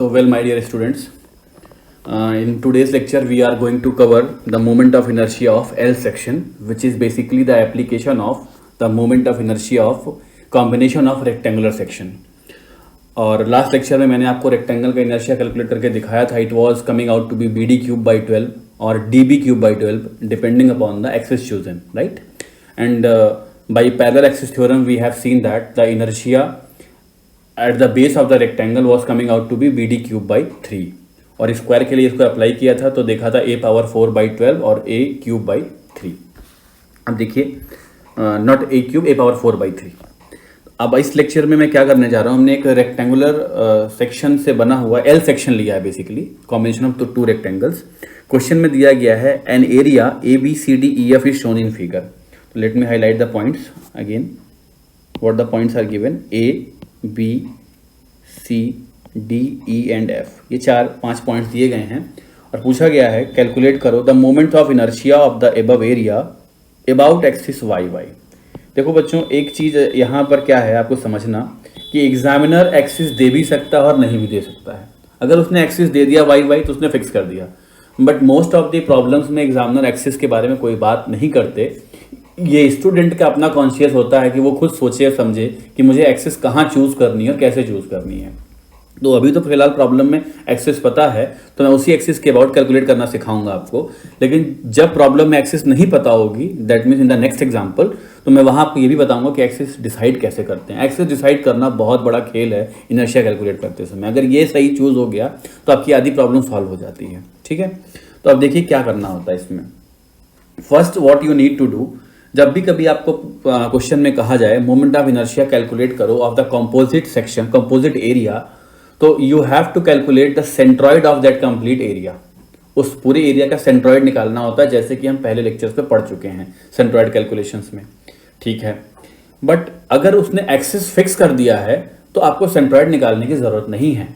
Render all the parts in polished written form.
So, well, my dear students, in today's lecture, we are going to cover the moment of inertia of L section, which is basically the application of the moment of inertia of combination of rectangular section. और last lecture में मैंने आपको rectangle का inertia calculate करके दिखाया था. It was coming out to be BD cube by 12 और DB cube by 12 depending upon the axis chosen, right. And by parallel axis theorem we have seen that the inertia at the base of the rectangle was coming out to be BD cube by 3 और square के लिए इसको apply किया था तो देखा था a power 4 by 12 और a क्यूब बाई 3. अब देखिए not a cube, a power 4 by 3. अब इस लेक्चर में मैं क्या करने जा रहा हूँ, हमने एक रेक्टेंगुलर सेक्शन से बना हुआ एल सेक्शन लिया है, basically combination of two rectangles. Question में दिया गया है an area ABCDEF is shown in figure. तो let me highlight the points again. What the points are given A B C D E and F. ये 4-5 points दिए गए हैं और पूछा गया है कैलकुलेट करो the moment of inertia of the above area about axis YY. देखो बच्चों, एक चीज़ यहाँ पर क्या है आपको समझना कि एग्जामिनर एक्सिस दे भी सकता है और नहीं भी दे सकता है. अगर उसने एक्सिस दे दिया YY तो उसने फिक्स कर दिया, but most of the problems में एग्जामिनर एक्सिस के बारे में कोई बात नहीं करते. ये स्टूडेंट का अपना कॉन्शियस होता है कि वो खुद सोचे और समझे कि मुझे एक्सिस कहाँ चूज़ करनी है और कैसे चूज़ करनी है. तो अभी तो फिलहाल प्रॉब्लम में एक्सिस पता है तो मैं उसी एक्सिस के अबाउट कैलकुलेट करना सिखाऊंगा आपको. लेकिन जब प्रॉब्लम में एक्सिस नहीं पता होगी, that means in the next example, तो मैं वहाँ आपको ये भी बताऊंगा कि एक्सिस डिसाइड कैसे करते हैं. एक्सिस डिसाइड करना बहुत बड़ा खेल है इनर्शिया कैलकुलेट करते समय. अगर ये सही चूज हो गया तो आपकी आधी प्रॉब्लम सॉल्व हो जाती है. ठीक है, तो अब देखिए क्या करना होता है इसमें. First what you need to do, जब भी कभी आपको क्वेश्चन में कहा जाए मोमेंट ऑफ इनर्शिया कैलकुलेट करो of the composite section, composite area, तो you have to calculate the centroid of that complete area. उस पूरे एरिया का सेंट्रॉइड निकालना होता है, जैसे कि हम पहले लेक्चर्स पे पढ़ चुके हैं सेंट्रॉइड कैलकुलेशंस में. ठीक है, बट अगर उसने एक्सिस फिक्स कर दिया है तो आपको सेंट्रॉइड निकालने की जरूरत नहीं है.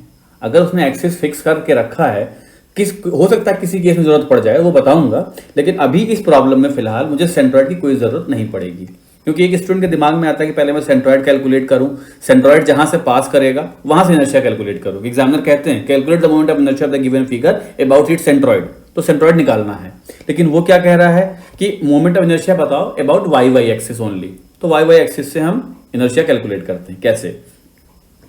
अगर उसने एक्सिस फिक्स करके रखा है, हो सकता है किसी केस में जरूरत पड़ जाए, वो बताऊंगा, लेकिन अभी इस प्रॉब्लम में फिलहाल मुझे सेंट्रॉइड की कोई जरूरत नहीं पड़ेगी. क्योंकि एक स्टूडेंट के दिमाग में आता है कि पहले मैं सेंट्रॉइड कैलकुलेट करूं, सेंट्रॉइड जहां से पास करेगा वहां से इनर्शिया कैलकुलेट करूं. एग्जामिनर कहते हैं calculate the moment of inertia of the given figure about it centroid, तो सेंट्रॉइड निकालना है. लेकिन वो क्या कह रहा है कि मोमेंट ऑफ इनर्शिया बताओ अबाउट YY एक्सिस ओनली. तो YY एक्सिस से हम इनर्शिया कैलकुलेट करते हैं. कैसे,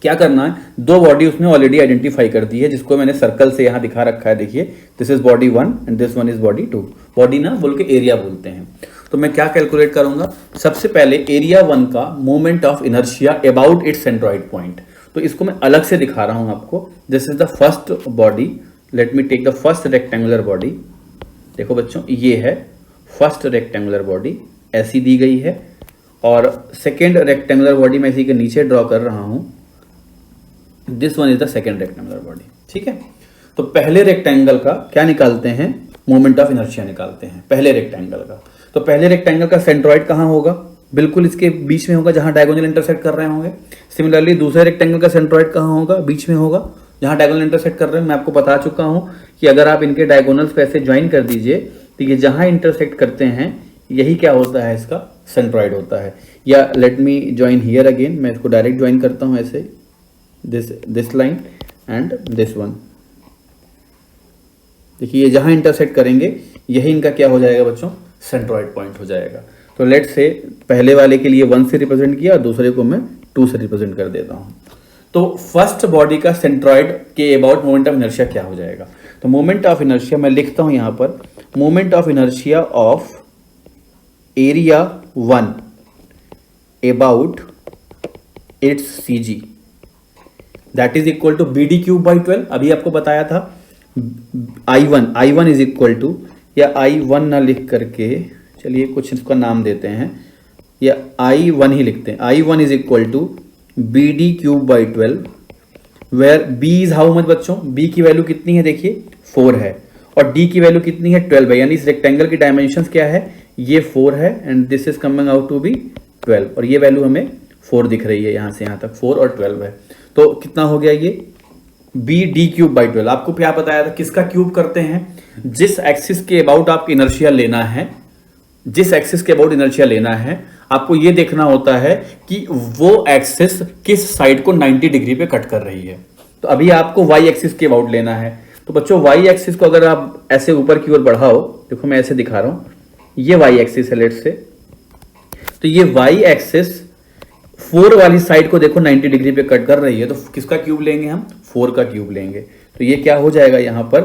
क्या करना है, दो बॉडी उसने ऑलरेडी आइडेंटिफाई कर दी है, जिसको मैंने सर्कल से यहां दिखा रखा है. देखिए, this is body 1 and this one is body 2. Body ना बोल के एरिया बोलते हैं. तो मैं क्या कैलकुलेट करूंगा, सबसे पहले एरिया 1 का moment of inertia about its centroid point. तो इसको मैं अलग से दिखा रहा हूं आपको. This is the first body. Let me take the first rectangular body. देखो बच्चों, ये है फर्स्ट रेक्टेंगुलर बॉडी, ऐसी दी गई है. और सेकेंड रेक्टेंगुलर बॉडी मैं इसी के नीचे ड्रॉ कर रहा हूं. This one is the second rectangular body. ठीक है, तो पहले रेक्टेंगल का क्या निकालते हैं, मोमेंट ऑफ इनर्शिया निकालते हैं पहले रेक्टेंगल का. तो पहले रेक्टेंगल का सेंट्रॉइड कहां होगा, बिल्कुल इसके बीच में होगा जहां डायगोनल इंटरसेक्ट कर रहे होंगे. सिमिलरली दूसरे रेक्टेंगल का सेंट्रॉइड कहां होगा, बीच में होगा जहां डायगोनल इंटरसेक्ट कर रहे हैं. मैं आपको बता चुका हूं कि अगर आप इनके डायगोनल्स पे ऐसे ज्वाइन कर दीजिए तो ये जहां इंटरसेक्ट करते हैं यही क्या होता है, इसका सेंट्रॉइड होता है. या let me join here again, मैं इसको डायरेक्ट ज्वाइन करता हूं ऐसे, this line and this one. देखिए, ये जहां इंटरसेक्ट करेंगे यही इनका क्या हो जाएगा बच्चों, सेंट्रॉइड पॉइंट हो जाएगा. तो लेट से पहले वाले के लिए 1 से रिप्रेजेंट किया और दूसरे को मैं 2 से रिप्रेजेंट कर देता हूं. तो फर्स्ट बॉडी का सेंट्रॉइड के अबाउट मोमेंट ऑफ इनर्शिया क्या हो जाएगा. तो मोमेंट ऑफ इनर्शिया मैं लिखता हूं यहां पर, moment of inertia of area 1 about its CG that is equal to BD cube by 12. अभी आपको बताया था I1 इज इक्वल टू, या I1 ना लिख करके चलिए कुछ इसका नाम देते हैं, या I1 ही लिखते हैं. I1 is equal to BD cube by 12 where B is how much बच्चों, B की वैल्यू कितनी है, देखिए 4 है, और D की वैल्यू कितनी है, 12 है. यानी इस रेक्टेंगल की डायमेंशंस क्या है, ये 4 है and this is coming out to be 12. और ये वैल्यू हमें 4 दिख रही है, यहां से यहां तक 4 और 12 है. तो कितना हो गया ये BD क्यूब बाई 12. आपको क्या बताया था, किसका क्यूब करते हैं, जिस एक्सिस के अबाउट आपको इनर्शिया लेना है, जिस एक्सिस के अबाउट इनर्शिया लेना है आपको ये देखना होता है कि वो एक्सिस किस साइड को 90 डिग्री पे कट कर रही है. तो अभी आपको वाई एक्सिस के अबाउट लेना है। तो बच्चों वाई एक्सिस को अगर आप ऐसे ऊपर की ओर बढ़ाओ, देखो मैं ऐसे दिखा रहा हूं, ये वाई एक्सिस है लेट्स से। तो ये वाई एक्सिस 4 वाली साइड को देखो 90 डिग्री पे कट कर रही है, तो किसका क्यूब लेंगे हम? 4 का क्यूब लेंगे। तो ये क्या हो जाएगा यहां पर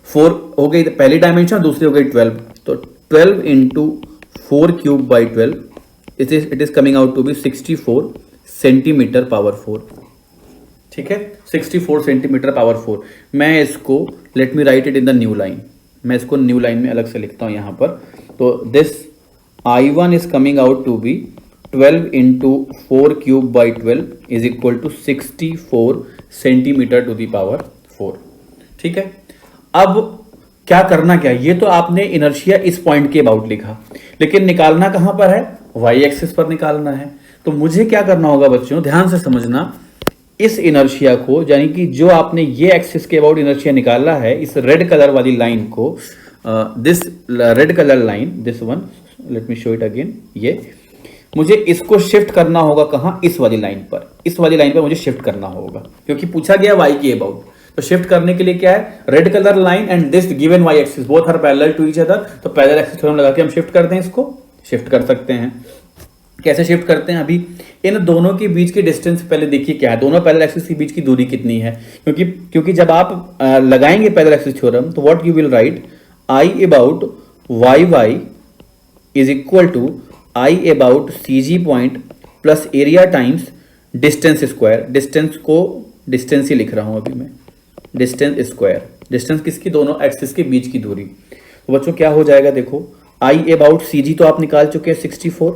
4 हो गई पहली डायमेंशन, दूसरी हो गई 12। तो 12 into 4 cube by 12 it is coming out to be 64 centimetre power 4। ठीक है, 64 सेंटीमीटर पावर 4। मैं इसको let me write it in the new line, मैं इसको न्यू लाइन में अलग से लिखता हूं यहां पर। तो this I1 is coming out to be 12 into 4 cube by 12 is equal to 64 centimetre to the power 4। ठीक है, अब क्या करना क्या, ये तो आपने इनर्शिया इस पॉइंट के अबाउट लिखा, लेकिन निकालना कहां पर है? वाई एक्सिस पर निकालना है। तो मुझे क्या करना होगा बच्चों, ध्यान से समझना, इस इनर्शिया को, यानी कि जो आपने ये एक्सिस के अबाउट इनर्शिया निकाला है, इस रेड कलर वाली लाइन को, this red colour line, this one, let me show it again, ये मुझे इसको शिफ्ट करना होगा कहां? इस वाली लाइन पर। इस वाली लाइन पर मुझे शिफ्ट करना होगा क्योंकि पूछा गया वाई के अबाउट। तो शिफ्ट करने के लिए क्या है? Red colour line and this given Y axis both are parallel to each other. तो पैरेलल एक्सिस थ्योरम लगा के हम शिफ्ट करते हैं, इसको शिफ्ट कर सकते हैं। कैसे शिफ्ट करते हैं? अभी इन दोनों के बीच की डिस्टेंस पहले देखिए क्या है, दोनों पैरेलल एक्सिस के बीच की दूरी कितनी है। क्योंकि जब आप लगाएंगे पैरेलल एक्सिस थ्योरम, तो what you will write, I about Y Y is equal to I about C G point plus area times distance square. Distance को डिस्टेंस ही लिख रहा हूं अभी मैं, डिस्टेंस स्क्वायर। डिस्टेंस किसकी? दोनों एक्सिस के बीच की दूरी। तो बच्चों क्या हो जाएगा, देखो आई अबाउट सी जी तो आप निकाल चुके हैं 64,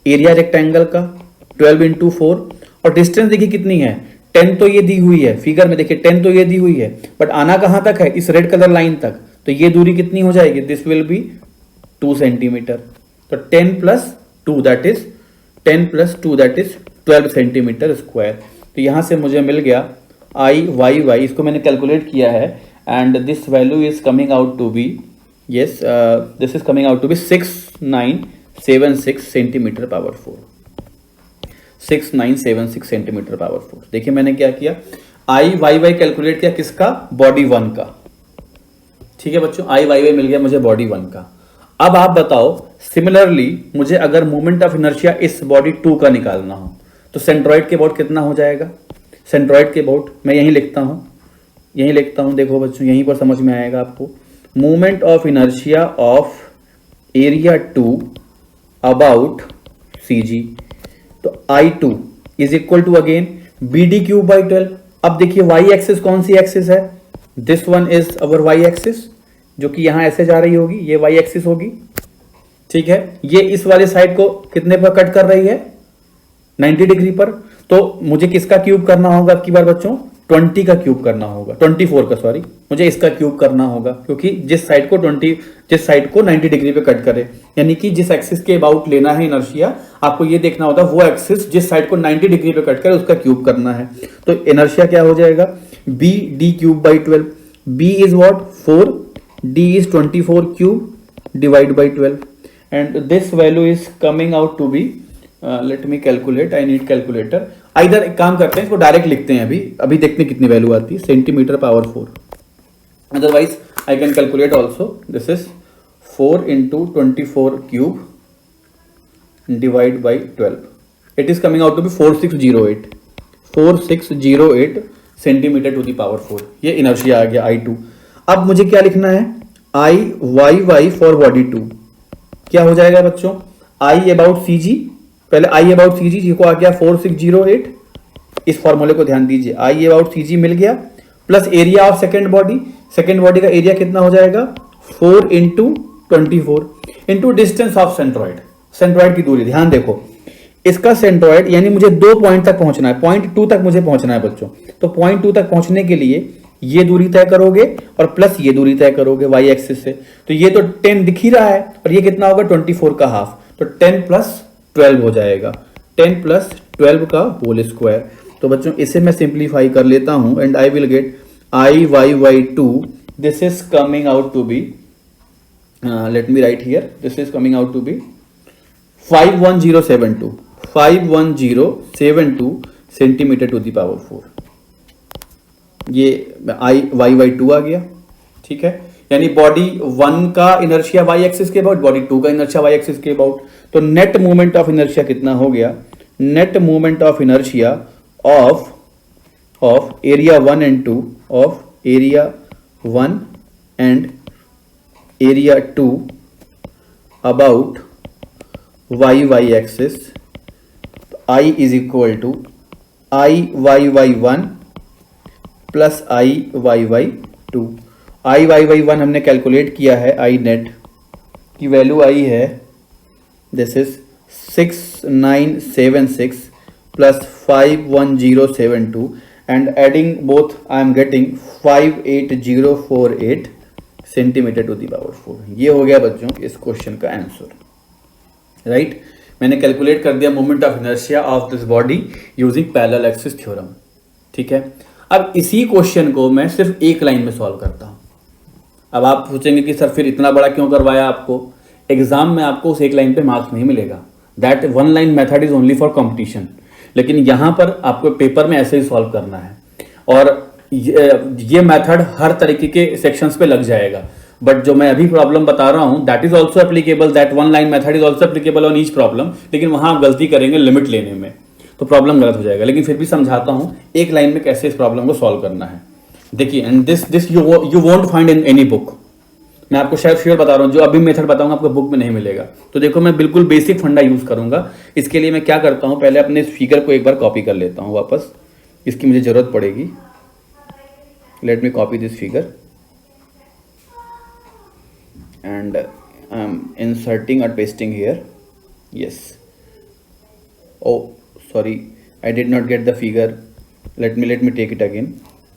एरिया रेक्टेंगल का 12 इंटू 4, और डिस्टेंस देखिए कितनी है 10। तो ये दी हुई है फिगर में, देखिए 10 तो ये दी हुई है, बट आना कहां तक है? इस रेड कलर लाइन तक। तो ये दूरी कितनी हो जाएगी? This will be 2 centimetre. तो 10 plus 2 that is 10 plus 2 that is 12 centimetre square. तो यहां से मुझे मिल गया आई वाई वाई, इसको मैंने कैलकुलेट किया है, and this value is coming out to be, yes this is coming out to be 6976 centimetre power 4। 6976 centimetre power 4। देखिए मैंने क्या किया, आई वाई वाई कैलकुलेट किया किसका? बॉडी 1 का। ठीक है बच्चों, आई वाई वाई मिल गया मुझे बॉडी 1 का। अब आप बताओ, सिमिलरली मुझे अगर मोमेंट ऑफ इनर्शिया इस बॉडी 2 का निकालना हो, तो सेंट्रॉइड के अबाउट कितना हो जाएगा? सेंट्रॉइड के अबाउट मैं यहीं लिखता हूं, देखो बच्चों यहीं पर समझ में आएगा आपको। Moment of inertia of area 2 about C G, तो I2 is equal to again b D cube by 12। अब देखिए वाई एक्सिस कौन सी एक्सिस है? This one is our y axis, जो कि यहां ऐसे जा रही होगी, ये वाई एक्सिस होगी। ठीक है, ये इस वाले साइड को कितने पर कट कर रही है? 90 डिग्री पर। तो मुझे किसका क्यूब करना होगा अब की बार बच्चों? 20 का क्यूब करना होगा, 24 का, सॉरी, मुझे इसका क्यूब करना होगा, क्योंकि जिस साइड को 90 डिग्री पे कट करे, यानी कि जिस एक्सिस के अबाउट लेना है इनर्शिया, आपको ये देखना होता है वो एक्सिस जिस साइड को 90 डिग्री पे कट करे उसका क्यूब करना है। तो इनर्शिया क्या हो जाएगा? B D cube by 12। B is what? 4, D is 24 cube divide by 12, and this value is coming out to be, let me calculate, I need calculator. इधर एक काम करते हैं, इसको डायरेक्ट लिखते हैं, अभी देखते हैं कितनी वैल्यू आती है, centimetre power 4। Otherwise I can calculate also. This is 4 into 24 cube divide by 12, it is coming out to be 4608 centimetre to the power 4। ये इनर्शिया आ गया I2। अब मुझे क्या लिखना है? आई वाई वाई फॉर बॉडी 2 क्या हो जाएगा बच्चों? आई अबाउट सी जी, पहले आई अबाउट सी जी को आ गया 4608, इस फॉर्मूले को ध्यान दीजिए, आई अबाउट सी जी मिल गया, plus area of second body का एरिया कितना हो जाएगा? 4 into 24 into distance of centroid की दूरी। ध्यान देखो, इसका सेंट्रॉइड यानी मुझे 2 पॉइंट तक पहुंचना है, पॉइंट 2 तक मुझे पहुंचना है बच्चों। तो पॉइंट 2 तक पहुंचने के लिए ये दूरी तय करोगे और प्लस ये दूरी तय करोगे वाई एक्सिस से। तो ये तो 10 दिख ही रहा है, और ये कितना होगा? 24 का हाफ, तो 10 प्लस 12 हो जाएगा, 10 प्लस 12 का होल स्क्वायर। तो बच्चों इसे मैं सिंप्लीफाई कर लेता हूं, and I will get I Y Y 2, this is coming out to be, let me write here, this is coming out to be 51072 centimetre to the power 4। ये I Y by two आ गया, ठीक है। यानी body 1 का inertia Y axis के about, body 2 का inertia Y axis के अबाउट। तो नेट मोमेंट ऑफ इनर्शिया कितना हो गया, net moment of inertia of area 1 and 2, of area 1 and area 2 about Y Y axis, I is equal to I Y Y 1 plus I Y Y 2। I Y Y 1 हमने calculate किया है, आई net की value I है, this is 6976 plus 51072 and adding both I am getting 58048 centimetre to the power 4। ये हो गया बच्चों इस क्वेश्चन का आंसर, राइट। मैंने कैलकुलेट कर दिया moment of inertia of this body using parallel axis theorem, ठीक है। अब इसी क्वेश्चन को मैं सिर्फ एक लाइन में सॉल्व करता हूं। अब आप सोचेंगे कि सर फिर इतना बड़ा क्यों करवाया आपको, एग्जाम में आपको उस एक लाइन पे मार्क्स नहीं मिलेगा, that one line method is only for competition. लेकिन यहां पर आपको पेपर में ऐसे ही सॉल्व करना है, और ये मेथड हर तरीके के सेक्शंस पे लग जाएगा। बट जो मैं अभी प्रॉब्लम बता रहा हूं that is also applicable, that one line method is also applicable on each problem. लेकिन वहां आप गलती करेंगे लिमिट लेने में, तो प्रॉब्लम गलत हो जाएगा। लेकिन फिर भी समझाता हूं एक लाइन में कैसे इस प्रॉब्लम को सॉल्व करना है। देखिए, and this you won't find in any book. मैं आपको शायद श्योर बता रहा हूं, जो अभी मेथड बताऊंगा आपको बुक में नहीं मिलेगा। तो देखो, मैं बिल्कुल बेसिक फंडा यूज करूंगा। इसके लिए मैं क्या करता हूं, पहले अपने इस फिगर को एक बार कॉपी कर लेता हूं वापस, इसकी मुझे जरूरत पड़ेगी। Let me copy this figure and I'm inserting or pasting here. Yes. Oh, sorry, I did not get the figure. Let me take it again.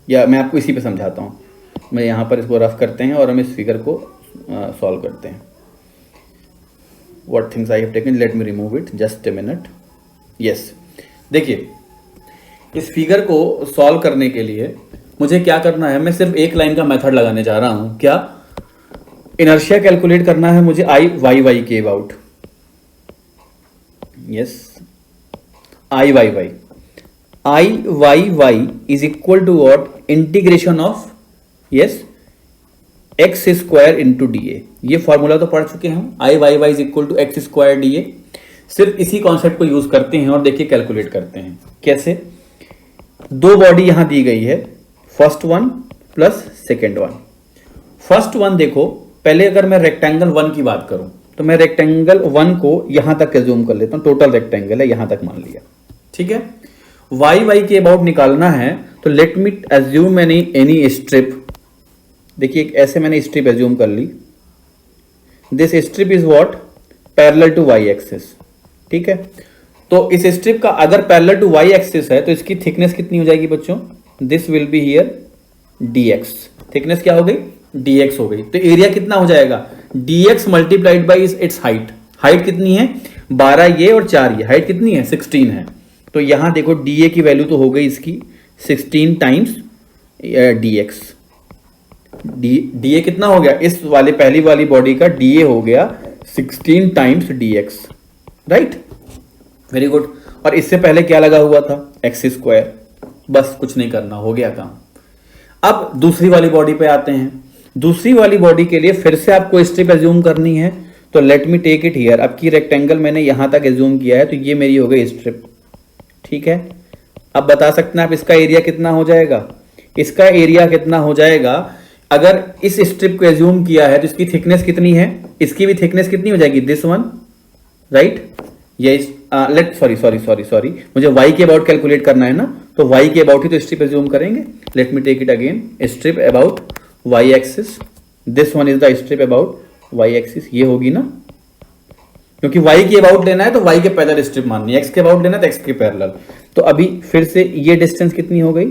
या मैं आपको इसी पे समझाता हूँ। मैं यहाँ पर इसको रफ करते हैं और हम इस फिगर को सॉल्व करते हैं। What things I have taken? Let me remove it. Just a minute. Yes. देखिए, इस फिगर को सॉल्व करने के लिए मुझे क्या करना है, मैं सिर्फ एक लाइन का मेथड लगाने जा रहा हूँ। क्या? इनर्शिया कैलकुलेट करना है मुझे आई वाई वाई के about. Yes, I Y Y is equal to what, integration of, yes, x square into d a. ये फॉर्मूला तो पढ़ चुके हैं हम, I y is equal to x square d a. सिर्फ इसी कॉन्सेप्ट को यूज करते हैं और देखिए कैलकुलेट करते हैं कैसे। दो बॉडी यहां दी गई है, first one plus second one. First one देखो, पहले अगर मैं रेक्टेंगल 1 की बात करूं तो मैं रेक्टेंगल 1 को यहां तक एज्यूम कर लेता हूं, टोटल रेक्टेंगल है, यहां तक मान लिया, ठीक है। वाई के अबाउट निकालना है तो let me assume any strip. देखिए, ऐसे मैंने स्ट्रिप एज्यूम कर ली। This strip is what, parallel to Y axis, ठीक है। तो इस स्ट्रिप का अगर पैरेलल टू वाई एक्सिस है तो इसकी थिकनेस कितनी हो जाएगी बच्चों, this will be here dx। Thickness क्या हो गई, dx हो गई। तो एरिया कितना हो जाएगा, dx multiplied by its height. Height कितनी है, 12 ये और 4 ये, हाइट कितनी है, 16 है। तो यहां देखो dA की वैल्यू तो हो गई इसकी 16 टाइम्स dx। dA कितना हो गया, इस वाले पहली वाली बॉडी का dA हो गया 16 times dx, right, very good. और इससे पहले क्या लगा हुआ था, एक्स स्क्वायर। बस कुछ नहीं करना, हो गया काम। अब दूसरी वाली बॉडी पे आते हैं। दूसरी वाली बॉडी के लिए फिर से आपको स्ट्रिप एज्यूम करनी है, तो let me take it here. अब की रेक्टेंगल मैंने यहां तक एज्यूम किया है, तो ये मेरी हो गई स्ट्रिप, ठीक है। अब बता सकते हैं आप इसका एरिया कितना हो जाएगा, इसका एरिया कितना हो जाएगा। अगर इस स्ट्रिप को एज्यूम किया है तो इसकी थिकनेस कितनी है, इसकी भी थिकनेस कितनी हो जाएगी, दिस वन, राइट। ये लेट सॉरी मुझे y के अबाउट कैलकुलेट करना है ना, तो y के अबाउट ही तो स्ट्रिप एज्यूम करेंगे। Let me take it again, strip about y axis, this one is the strip about y axis. ये होगी ना, क्योंकि y के अबाउट लेना है तो y के पैरेलल स्ट्रिप माननी है, x के अबाउट लेना है तो x के पैरेलल। तो अभी फिर से ये डिस्टेंस कितनी हो गई,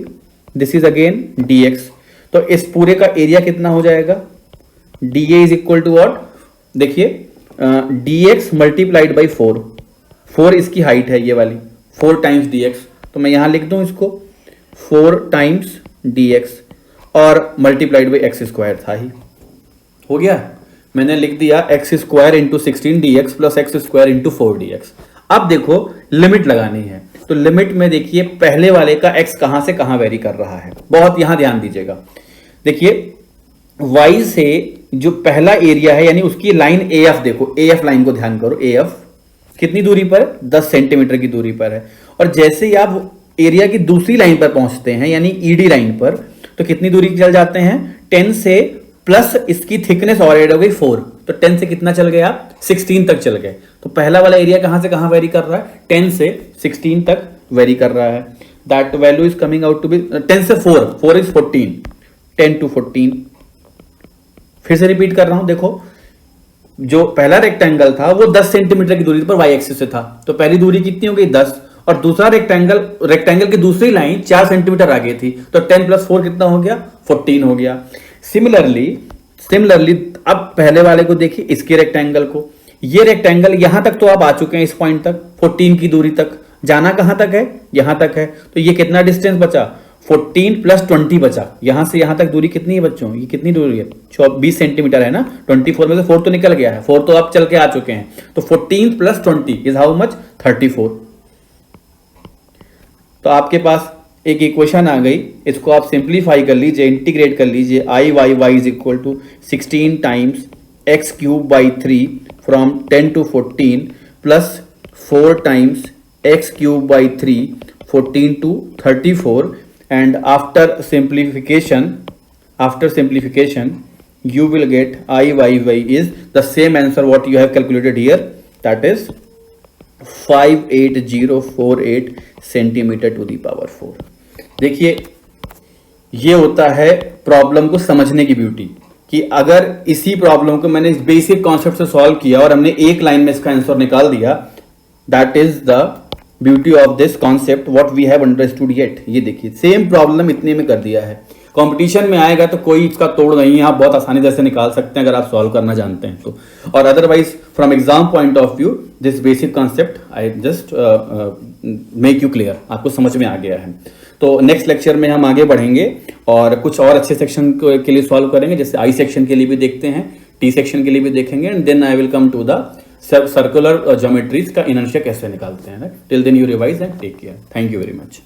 दिस इज अगेन dx। तो इस पूरे का एरिया कितना हो जाएगा, dA is equal to what, देखिए dx मल्टीप्लाइड बाई 4 इसकी हाइट है ये वाली, 4 टाइम्स dx। तो मैं यहां लिख दूं इसको 4 टाइम्स dx और मल्टीप्लाइड बाई एक्स स्क्वायर था ही, हो गया। मैंने लिख दिया x square into 16 dx plus x square into 4 dx। अब देखो लिमिट लगानी है। तो लिमिट में देखिए पहले वाले का x कहां से कहां वेरी कर रहा है, बहुत यहां ध्यान दीजिएगा। देखिए y से जो पहला एरिया है यानी उसकी लाइन AF देखो, AF लाइन को ध्यान करो, AF कितनी दूरी पर है, 10 सेंटीमीटर की दूरी पर है। और जैसे ही आप एरिया की दूसरी लाइन पर पहुंचते हैं यानी ED लाइन पर, तो कितनी दूरी चल जाते हैं, 10 से प्लस इसकी थिकनेस और ऐड हो गई 4, तो 10 से कितना चल गए आप, 16 तक चल गए। तो पहला वाला एरिया कहां से कहां वेरी कर रहा है, 10 से 16 तक वेरी कर रहा है। That value is coming out to be 10 से 4 इज 14, 10 to 14। फिर से रिपीट कर रहा हूं, देखो जो पहला रेक्टेंगल था वो 10 सेंटीमीटर की दूरी पर y एक्सिस से था, तो पहली दूरी कितनी हो गई 10, और दूसरा रेक्टेंगल की दूसरी लाइन 4 सेंटीमीटर आगे थी, तो 10 + 4 कितना हो गया, 14 हो गया। सिमिलरली अब पहले वाले को देखिए, इसके रेक्टेंगल को, ये रेक्टेंगल यहां तक तो आप आ चुके हैं, इस पॉइंट तक 14 की दूरी तक, जाना कहां तक है, यहां तक है, तो ये कितना डिस्टेंस बचा, 14 + 20 बचा। यहां से यहां तक दूरी कितनी है बच्चों, ये कितनी दूरी है, 20 सेंटीमीटर है ना, 24 में से 4 तो निकल गया है, 4 तो आप चल के आ चुके हैं, तो 14 + 20 इज हाउ मच, 34। तो आपके पास एक इक्वेशन आ गई, इसको आप सिंप्लीफाई कर लीजिए, इंटीग्रेट कर लीजिए, I/y = 16 times x³ from 10 to 14 plus 4 times x³ 14 to 34, and after simplification you will get I/y is the same answer what you have calculated here, that is 58048 centimetre to the power 4। देखिए ये होता है problem को समझने की beauty, कि अगर इसी प्रॉब्लम को मैंने बेसिक कॉन्सेप्ट से सॉल्व किया और हमने एक लाइन में इसका आंसर निकाल दिया, that is the beauty of this concept what we have understood yet. ये देखिए सेम प्रॉब्लम इतने में कर दिया है, कंपटीशन में आएगा तो कोई इसका तोड़ नहीं है, आप बहुत आसानी से निकाल सकते हैं अगर आप सॉल्व करना जानते हैं तो। और otherwise from exam point of view this basic concept I just make you clear, आपको समझ में आ गया है। तो नेक्स्ट लेक्चर में हम आगे बढ़ेंगे और कुछ और अच्छे सेक्शन के लिए सॉल्व करेंगे, जैसे आई सेक्शन के लिए भी देखते हैं, टी सेक्शन के लिए भी देखेंगे, and then I will come to the circular geometries का इनर्शिया कैसे निकालते हैं। Till then you revise and take care. Thank you very much.